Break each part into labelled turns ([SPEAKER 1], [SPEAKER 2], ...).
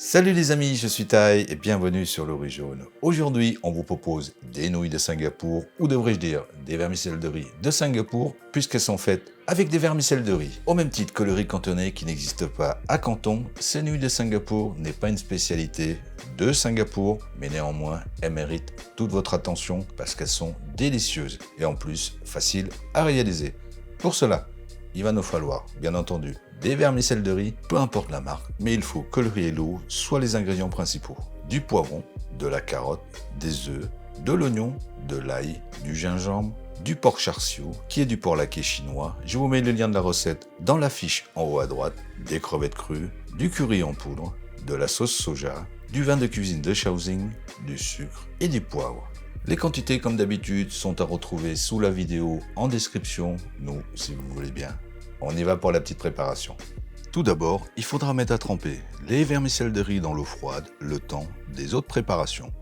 [SPEAKER 1] Salut les amis, je suis Tai et bienvenue sur le riz jaune. Aujourd'hui, on vous propose des nouilles de Singapour, ou devrais-je dire des vermicelles de riz de Singapour, puisqu'elles sont faites avec des vermicelles de riz. Au même titre que le riz cantonais qui n'existe pas à Canton, ces nouilles de Singapour n'est pas une spécialité de Singapour, mais néanmoins, elles méritent toute votre attention parce qu'elles sont délicieuses et en plus faciles à réaliser. Pour cela, il va nous falloir, bien entendu, des vermicelles de riz, peu importe la marque, mais il faut que le riz et l'eau soient les ingrédients principaux. Du poivron, de la carotte, des œufs, de l'oignon, de l'ail, du gingembre, du porc char-siu, qui est du porc laqué chinois. Je vous mets le lien de la recette dans la fiche en haut à droite, des crevettes crues, du curry en poudre, de la sauce soja, du vin de cuisine de Shaoxing, du sucre et du poivre. Les quantités, comme d'habitude, sont à retrouver sous la vidéo en description. Nous, si vous voulez bien, on y va pour la petite préparation. Tout d'abord, il faudra mettre à tremper les vermicelles de riz dans l'eau froide le temps des autres préparations.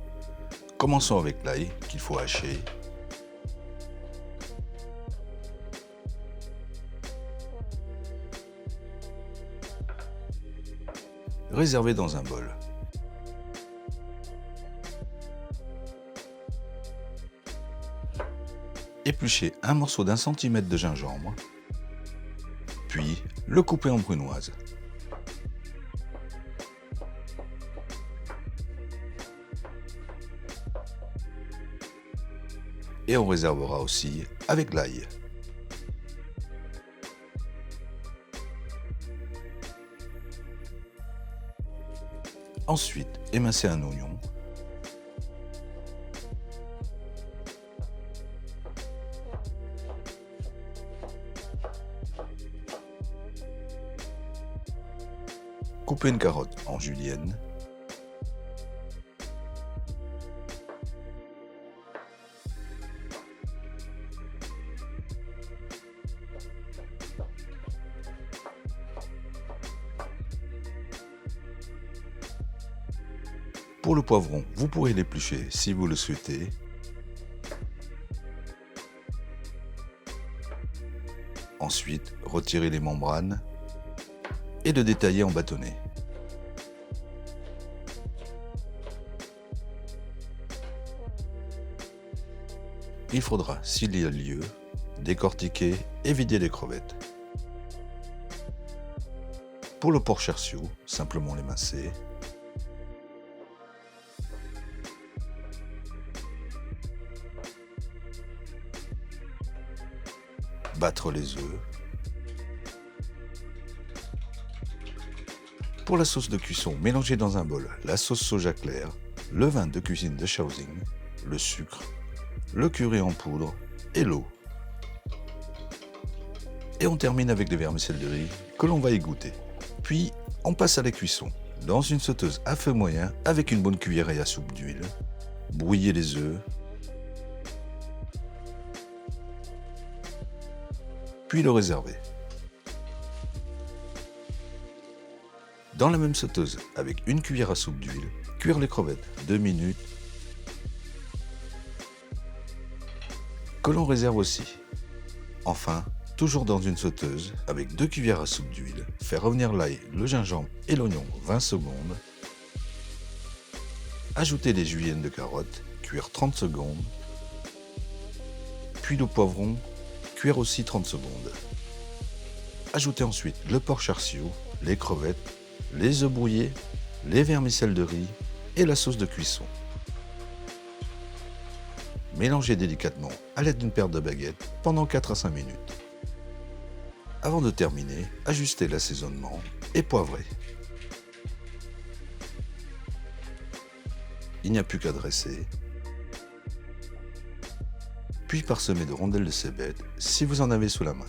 [SPEAKER 1] Commençons avec l'ail qu'il faut hacher. Réserver dans un bol. Éplucher un morceau d'1 cm de gingembre, puis le couper en brunoise. Et on réservera aussi avec l'ail. Ensuite, émincer un oignon. Couper une carotte en julienne. Pour le poivron, vous pourrez l'éplucher si vous le souhaitez. Ensuite, retirer les membranes et le détailler en bâtonnets. Il faudra, s'il y a lieu, décortiquer et vider les crevettes. Pour le porc char-siu, simplement l'émincer. Battre les œufs. Pour la sauce de cuisson, mélangez dans un bol la sauce soja claire, le vin de cuisine de Shaoxing, le sucre, le curry en poudre et l'eau. Et on termine avec des vermicelles de riz que l'on va égoutter. Puis, on passe à la cuisson. Dans une sauteuse à feu moyen avec une bonne cuillère à soupe d'huile, brouillez les œufs, puis le réserver. Dans la même sauteuse, avec une cuillère à soupe d'huile, cuire les crevettes 2 minutes, que l'on réserve aussi. Enfin, toujours dans une sauteuse, avec 2 cuillères à soupe d'huile, faire revenir l'ail, le gingembre et l'oignon 20 secondes, ajouter les juliennes de carottes, cuire 30 secondes, puis le poivron, cuire aussi 30 secondes. Ajoutez ensuite le porc char-siu, les crevettes, les œufs brouillés, les vermicelles de riz et la sauce de cuisson. Mélangez délicatement à l'aide d'une paire de baguettes pendant 4 à 5 minutes. Avant de terminer, ajustez l'assaisonnement et poivrez. Il n'y a plus qu'à dresser, puis parsemer de rondelles de cébettes si vous en avez sous la main.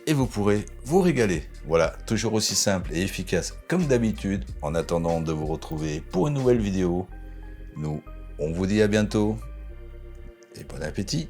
[SPEAKER 1] Et vous pourrez vous régaler. Voilà, toujours aussi simple et efficace comme d'habitude. En attendant de vous retrouver pour une nouvelle vidéo, nous, on vous dit à bientôt et bon appétit.